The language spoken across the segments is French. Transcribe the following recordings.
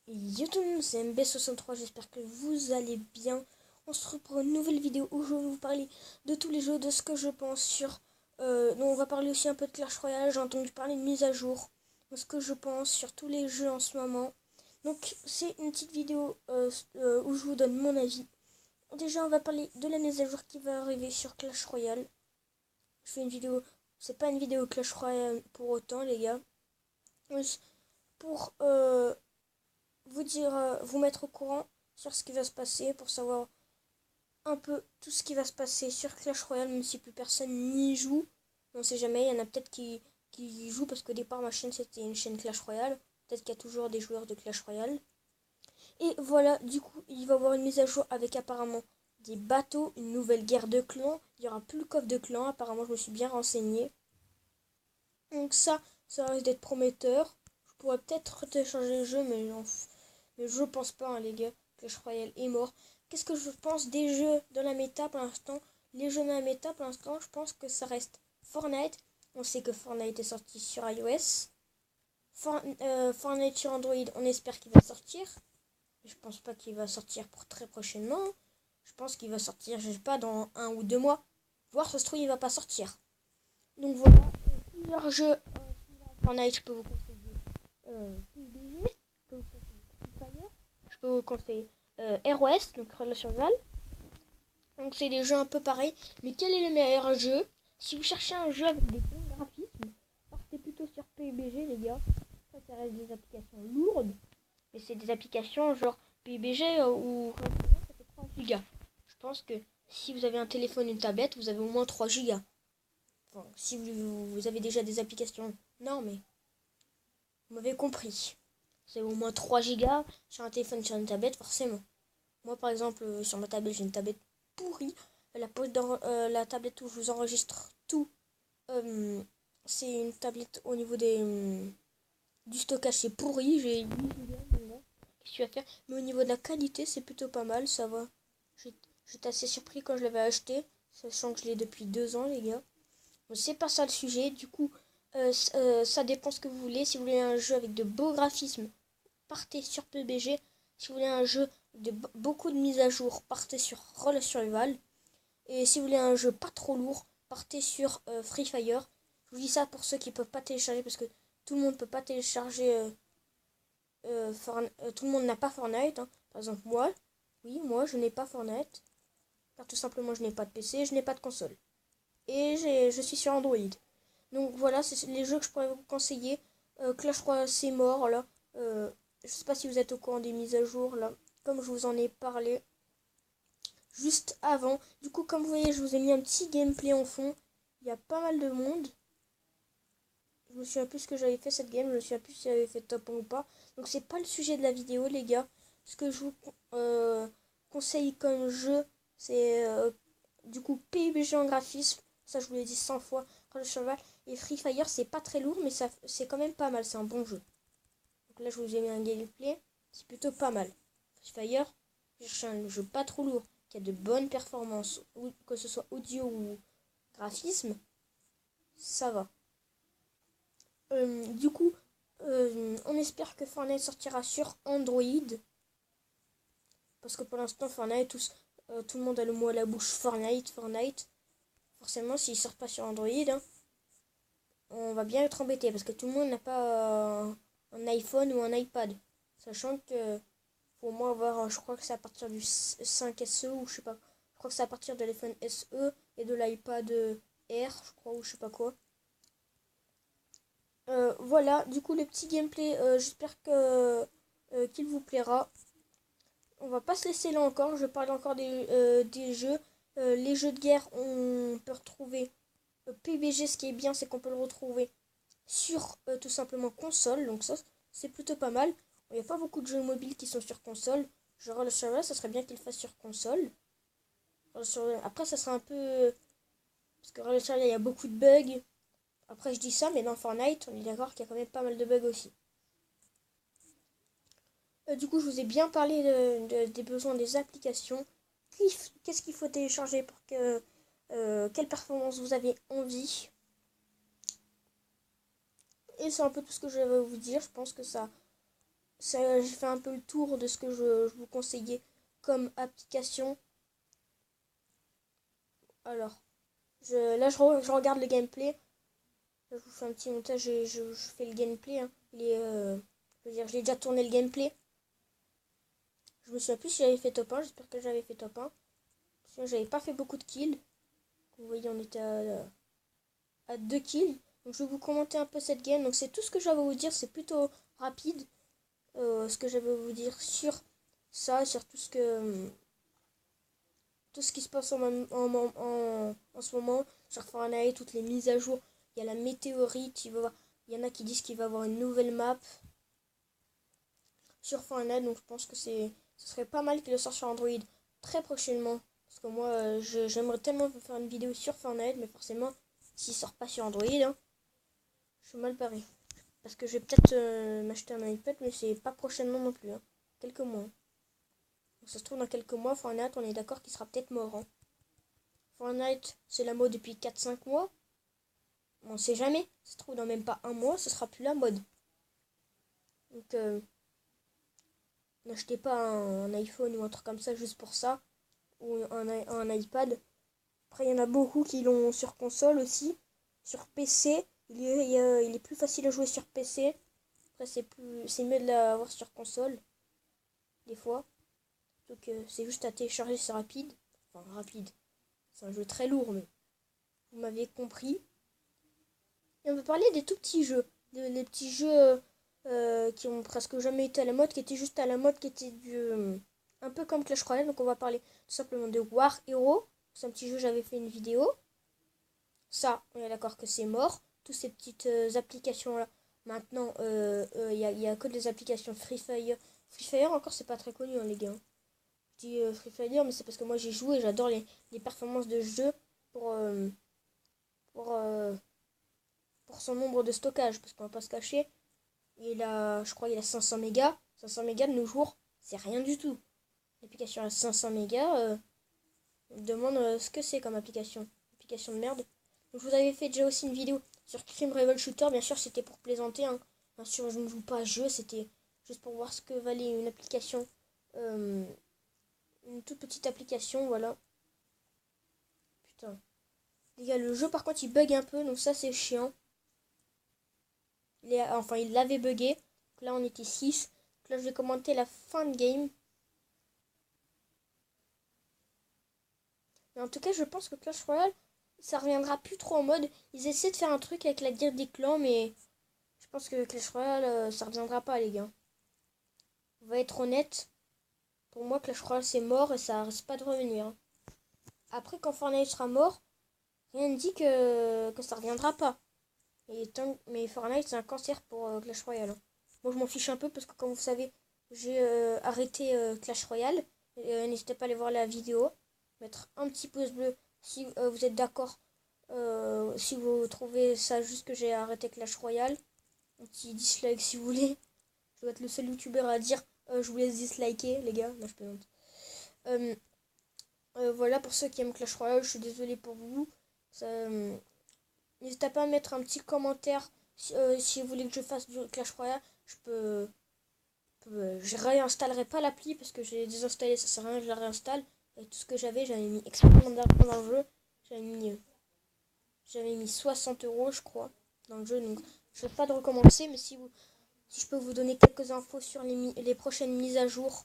Yo tout le monde, c'est MB63, j'espère que vous allez bien. On se retrouve pour une nouvelle vidéo où je vais vous parler de tous les jeux, de ce que je pense sur... donc on va parler aussi un peu de Clash Royale, j'ai entendu parler de mise à jour, de ce que je pense sur tous les jeux en ce moment. Donc c'est une petite vidéo où je vous donne mon avis. Déjà on va parler de la mise à jour qui va arriver sur Clash Royale. Je fais une vidéo, c'est pas une vidéo Clash Royale pour autant les gars. Pour vous dire, vous mettre au courant sur ce qui va se passer, pour savoir un peu tout ce qui va se passer sur Clash Royale, même si plus personne n'y joue. On sait jamais, il y en a peut-être qui y jouent parce qu'au départ ma chaîne c'était une chaîne Clash Royale. Peut-être qu'il y a toujours des joueurs de Clash Royale. Et voilà, du coup, il va y avoir une mise à jour avec apparemment des bateaux, une nouvelle guerre de clans. Il y aura plus le coffre de clans, apparemment je me suis bien renseigné. Donc ça risque d'être prometteur. Je pourrais peut-être télécharger le jeu, mais je pense pas, hein, les gars. Clash Royale est mort. Qu'est-ce que je pense des jeux dans la méta pour l'instant? Les jeux dans la méta pour l'instant, je pense que ça reste Fortnite. On sait que Fortnite est sorti sur iOS. Fortnite sur Android, on espère qu'il va sortir. Je pense pas qu'il va sortir pour très prochainement. Je pense qu'il va sortir, je sais pas, dans 1 ou 2 mois. Voire, ça se trouve, il va pas sortir. Donc voilà, plusieurs jeux Fortnite, je peux vous conseiller PUBG, je peux vous conseiller Free Fire, je peux vous conseiller ROS, donc Relation Val. Donc c'est des jeux un peu pareils. Mais quel est le meilleur jeu? Si vous cherchez un jeu avec des bons graphismes, partez plutôt sur PUBG les gars. Ça reste des applications lourdes, mais c'est des applications genre PUBG ou ça fait 3 gigas. Je pense que si vous avez un téléphone, une tablette, vous avez au moins 3 gigas. Enfin, si vous avez déjà des applications, non mais vous m'avez compris. C'est au moins 3 gigas sur un téléphone, sur une tablette, forcément. Moi, par exemple, sur ma tablette, j'ai une tablette pourrie. La tablette où je vous enregistre tout, euh, c'est une tablette au niveau du stockage, c'est pourri. J'ai 8 gigas déjà. Qu'est-ce que tu vas faire? Mais au niveau de la qualité, c'est plutôt pas mal, ça va. J'étais assez surpris quand je l'avais acheté, sachant que je l'ai depuis 2 ans, les gars. Bon, c'est pas ça le sujet, du coup, ça dépend ce que vous voulez. Si vous voulez un jeu avec de beaux graphismes, partez sur PUBG. Si vous voulez un jeu de beaucoup de mises à jour, partez sur Roll Survival. Et si vous voulez un jeu pas trop lourd, partez sur Free Fire. Je vous dis ça pour ceux qui peuvent pas télécharger parce que tout le monde peut pas télécharger. Tout le monde n'a pas Fortnite, hein. Par exemple, moi, je n'ai pas Fortnite. Car tout simplement, je n'ai pas de PC, je n'ai pas de console. Et je suis sur Android. Donc voilà, c'est les jeux que je pourrais vous conseiller. Clash Royale, c'est mort là. Je sais pas si vous êtes au courant des mises à jour là. Comme je vous en ai parlé juste avant. Du coup, comme vous voyez, je vous ai mis un petit gameplay en fond. Il y a pas mal de monde. Je me souviens plus ce que j'avais fait cette game. Je me souviens plus si j'avais fait top 1 ou pas. Donc c'est pas le sujet de la vidéo les gars. Ce que je vous conseille comme jeu, c'est du coup PUBG en graphisme. Ça je vous l'ai dit 100 fois. Quand cheval. Et Free Fire c'est pas très lourd mais ça c'est quand même pas mal. C'est un bon jeu. Donc là je vous ai mis un gameplay. C'est plutôt pas mal. Free Fire, je cherche un jeu pas trop lourd, qui a de bonnes performances, que ce soit audio ou graphisme, ça va. Du coup, on espère que Fortnite sortira sur Android. Parce que pour l'instant, Fortnite, tout le monde a le mot à la bouche Fortnite, Fortnite. Forcément, s'il sort pas sur Android, hein, on va bien être embêté. Parce que tout le monde n'a pas un iPhone ou un iPad. Sachant que faut au moins avoir, je crois que c'est à partir du 5 SE ou je sais pas. Je crois que c'est à partir de l'iPhone SE et de l'iPad Air, je crois, ou je sais pas quoi. Voilà, du coup, le petit gameplay, j'espère qu'il vous plaira. On va pas se laisser là encore, je parle encore des jeux. Les jeux de guerre, on peut retrouver PUBG, ce qui est bien, c'est qu'on peut le retrouver sur tout simplement console, donc ça, c'est plutôt pas mal. Il n'y a pas beaucoup de jeux mobiles qui sont sur console. Genre le Survival, ça serait bien qu'il le fasse sur console. Après, ça serait un peu... Parce que Roller Survival, il y a beaucoup de bugs. Après, je dis ça, mais dans Fortnite, on est d'accord qu'il y a quand même pas mal de bugs aussi. Du coup, je vous ai bien parlé des besoins des applications. Qu'est-ce qu'il faut télécharger pour que... quelle performance vous avez envie. Et c'est un peu tout ce que je vais vous dire. Je pense que j'ai fait un peu le tour de ce que je vous conseillais comme application. Alors, je regarde le gameplay. Là, je vous fais un petit montage et je fais le gameplay. Hein. Je veux dire, j'ai déjà tourné le gameplay. Je me souviens plus si j'avais fait top 1. J'espère que j'avais fait top 1. Sinon, j'avais pas fait beaucoup de kills. Vous voyez, on était à 2 kills. Donc, je vais vous commenter un peu cette game. Donc, c'est tout ce que j'avais à vous dire. C'est plutôt rapide. Ce que j'avais à vous dire sur ça, sur tout ce qui se passe en ce moment sur Fortnite, toutes les mises à jour. Il y a la météorite, il y en a qui disent qu'il va y avoir une nouvelle map sur Fortnite, donc je pense que ce serait pas mal qu'il le sorte sur Android très prochainement. Parce que moi, j'aimerais tellement faire une vidéo sur Fortnite, mais forcément, s'il sort pas sur Android, hein, je suis mal barré. Parce que je vais peut-être m'acheter un iPad, mais c'est pas prochainement non plus. Hein. Quelques mois. Donc ça se trouve dans quelques mois, Fortnite, on est d'accord qu'il sera peut-être mort. Hein. Fortnite, c'est la mode depuis 4-5 mois. On sait jamais. Ça se trouve dans même pas un mois, ce sera plus la mode. Donc, n'achetez pas un iPhone ou un truc comme ça juste pour ça. Ou un iPad. Après, il y en a beaucoup qui l'ont sur console aussi. Sur PC, il est plus facile à jouer sur PC. Après, c'est mieux de l'avoir sur console. Des fois. Donc, c'est juste à télécharger, c'est rapide. Enfin, rapide. C'est un jeu très lourd, mais vous m'avez compris. Et on va parler des tout petits jeux. Les petits jeux qui ont presque jamais été à la mode, qui étaient juste à la mode, qui étaient un peu comme Clash Royale. Donc on va parler tout simplement de War Hero. C'est un petit jeu, j'avais fait une vidéo. Ça, on est d'accord que c'est mort. Toutes ces petites applications-là. Maintenant, y a que des applications Free Fire. Free Fire, encore, c'est pas très connu, hein, les gars. Je dis Free Fire, mais c'est parce que moi j'ai joué et j'adore les performances de jeu pour, pour, euh, pour son nombre de stockage. Parce qu'on va pas se cacher. Je crois qu'il a 500 mégas. 500 mégas de nos jours, c'est rien du tout. L'application à 500 mégas, on me demande ce que c'est comme application. Application de merde. Donc, je vous avais fait déjà aussi une vidéo sur Crime Rival Shooter. Bien sûr, c'était pour plaisanter. Hein. Bien sûr, je ne joue pas à jeu. C'était juste pour voir ce que valait une application. Une toute petite application, voilà. Putain. Les gars, le jeu, par contre, il bug un peu. Donc ça, c'est chiant. Il l'avait bugué. Donc là, on était 6. Donc là, je vais commenter la fin de game. Mais en tout cas, je pense que Clash Royale, ça reviendra plus trop en mode. Ils essaient de faire un truc avec la guerre des clans, mais je pense que Clash Royale, ça reviendra pas, les gars. On va être honnête. Pour moi, Clash Royale, c'est mort et ça risque pas de revenir. Hein. Après, quand Fortnite sera mort, rien ne dit que ça reviendra pas. Mais Fortnite, c'est un cancer pour Clash Royale. Hein. Moi, je m'en fiche un peu parce que, comme vous savez, j'ai arrêté Clash Royale. N'hésitez pas à aller voir la vidéo. Mettre un petit pouce bleu si vous êtes d'accord. Si vous trouvez ça juste que j'ai arrêté Clash Royale. Un petit dislike si vous voulez. Je dois être le seul youtubeur à dire je vous laisse disliker, les gars. Non, je plaisante. Voilà, pour ceux qui aiment Clash Royale, je suis désolée pour vous. N'hésitez pas à mettre un petit commentaire si vous voulez que je fasse du Clash Royale. Je réinstallerai pas l'appli parce que j'ai désinstallé, ça sert à rien, je la réinstalle. Avec tout ce que j'avais mis extrêmement d'argent dans le jeu. J'avais mis 60 euros, je crois, dans le jeu. Donc, je ne vais pas de recommencer, mais si je peux vous donner quelques infos sur les prochaines mises à jour.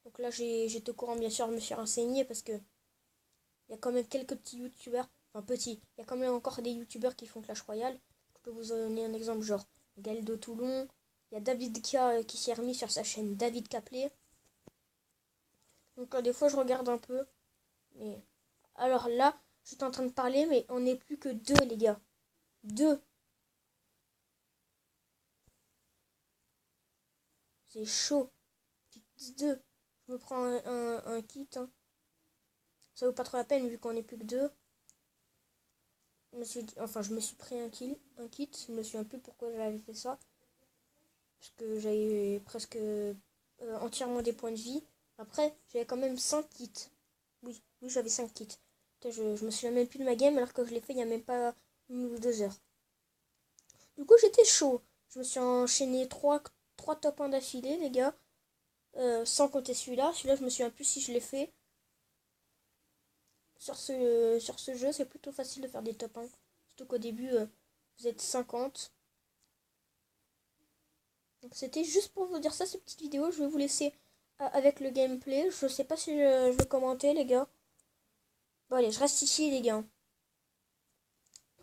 Donc là, j'étais au courant, bien sûr, je me suis renseigné parce que il y a quand même quelques petits youtubeurs. Enfin, petits. Il y a quand même encore des youtubeurs qui font Clash Royale. Je peux vous donner un exemple, genre Galdo Toulon. Il y a David K qui s'est remis sur sa chaîne David Caplé. Donc des fois, je regarde un peu. Mais alors là, je suis en train de parler, mais on n'est plus que 2, les gars. 2. C'est chaud. 2. Je me prends un kit. Hein. Ça vaut pas trop la peine vu qu'on n'est plus que 2. Je me suis pris un kit. Je me souviens plus pourquoi j'avais fait ça. Parce que j'avais presque entièrement des points de vie. Après, j'avais quand même 5 kits. Oui, j'avais 5 kits. Je me souviens même plus de ma game alors que je l'ai fait il n'y a même pas 1 ou 2 heures. Du coup, j'étais chaud. Je me suis enchaîné 3 3 top 1 d'affilée, les gars. Sans compter celui-là. Celui-là, je me souviens plus si je l'ai fait. Sur ce jeu, c'est plutôt facile de faire des top 1. Surtout qu'au début, vous êtes 50. Donc c'était juste pour vous dire ça, cette petite vidéo. Je vais vous laisser avec le gameplay. Je sais pas si je vais commenter, les gars. Bon, allez, je reste ici, les gars.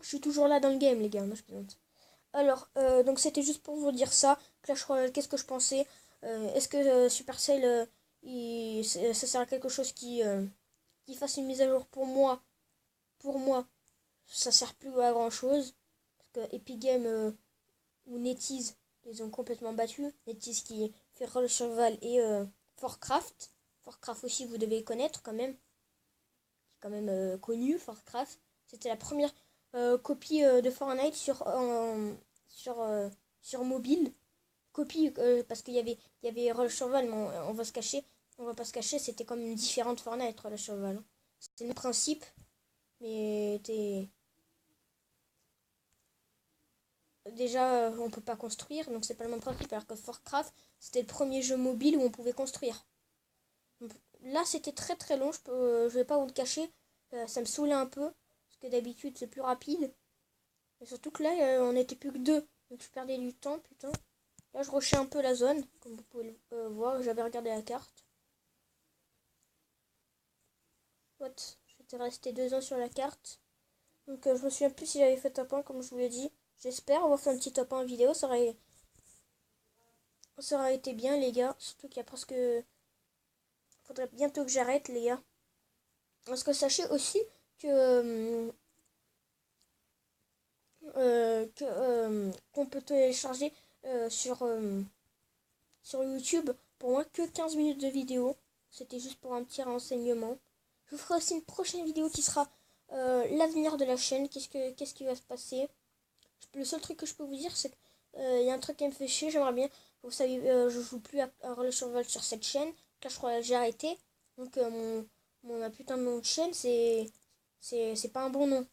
Je suis toujours là dans le game, les gars. Non, je plaisante. Alors, donc c'était juste pour vous dire ça. Clash Royale, qu'est-ce que je pensais? Est-ce que Supercell, ça sert à quelque chose qui fasse une mise à jour pour moi, ça sert plus à grand chose. Parce que Epic Games ou NetEase les ont complètement battus. NetEase qui fait Roll Survival et Forcraft. Forcraft aussi, vous devez connaître quand même. C'est quand même connu, Forcraft. C'était la première copie de Fortnite sur mobile. Copie parce qu'il y avait Roll Survival, mais on va se cacher. On va pas se cacher, c'était comme une différente Fortnite, Roll Survival. C'était le principe, mais déjà on peut pas construire, donc c'est pas le même principe. Alors que Forcraft, c'était le premier jeu mobile où on pouvait construire. Donc, là, c'était très très long, je vais pas vous le cacher. Ça me saoulait un peu, parce que d'habitude c'est plus rapide. Et surtout que là, on n'était plus que deux, donc je perdais du temps, putain. Là, je rushais un peu la zone, comme vous pouvez le voir, j'avais regardé la carte. What? J'étais resté 2 ans sur la carte. Donc je me souviens plus si j'avais fait top 1 comme je vous l'ai dit. J'espère avoir fait un petit top 1 vidéo. Ça aurait été bien, les gars. Surtout qu'il y a presque... Faudrait bientôt que j'arrête, les gars. Parce que sachez aussi que... qu'on peut télécharger sur YouTube pour moins que 15 minutes de vidéo. C'était juste pour un petit renseignement. Je vous ferai aussi une prochaine vidéo qui sera l'avenir de la chaîne. Qu'est-ce qui va se passer? Le seul truc que je peux vous dire, c'est qu'il y a un truc qui me fait chier. J'aimerais bien, vous savez, je joue plus à Roller Survival sur cette chaîne. Là, je crois que j'ai arrêté. Donc, mon putain de nom de chaîne, c'est pas un bon nom.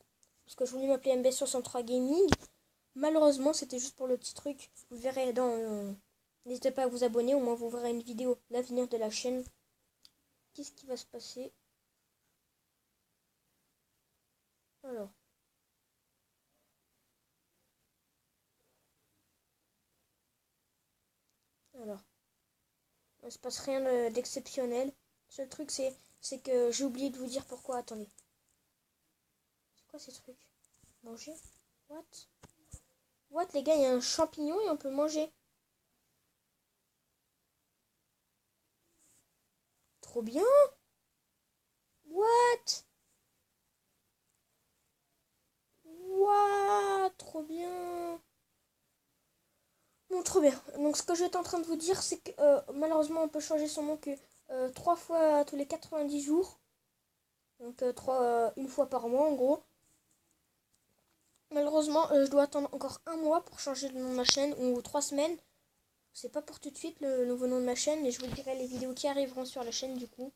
Parce que je voulais m'appeler MB63 Gaming. Malheureusement, c'était juste pour le petit truc. Vous verrez dans... N'hésitez pas à vous abonner, au moins vous verrez une vidéo, l'avenir de la chaîne. Qu'est-ce qui va se passer? Alors. Alors. Il ne se passe rien d'exceptionnel. Le seul truc, c'est que j'ai oublié de vous dire pourquoi. Attendez. C'est quoi ces trucs? Manger? What? What, les gars, il y a un champignon et on peut manger. Trop bien. What? What? Trop bien. Bon, trop bien. Donc, ce que j'étais en train de vous dire, c'est que malheureusement, on peut changer son nom que 3 fois tous les 90 jours. Donc, une fois par mois, en gros. Malheureusement, je dois attendre encore un mois pour changer le nom de ma chaîne, ou 3 semaines. C'est pas pour tout de suite le nouveau nom de ma chaîne, mais je vous dirai les vidéos qui arriveront sur la chaîne du coup.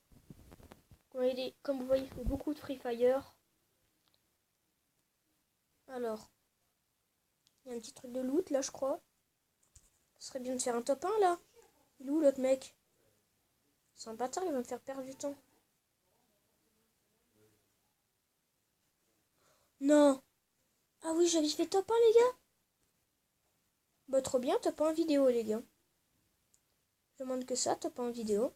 Comme vous voyez, il fait beaucoup de Free Fire. Alors, il y a un petit truc de loot là, je crois. Ce serait bien de faire un top 1 là. Il est où l'autre mec? C'est un bâtard, il va me faire perdre du temps. Non. Ah oui, j'avais fait top 1 les gars. Bah trop bien, top 1 vidéo les gars. Je demande que ça, top 1 vidéo.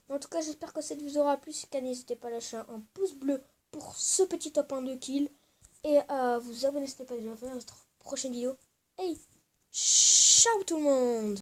En tout cas, j'espère que cette vidéo aura plu. Si c'est le cas, n'hésitez pas à lâcher un pouce bleu pour ce petit top 1 de kill. Et à vous abonner si ce n'est pas déjà fait à notre prochaine vidéo. Hey, ciao tout le monde!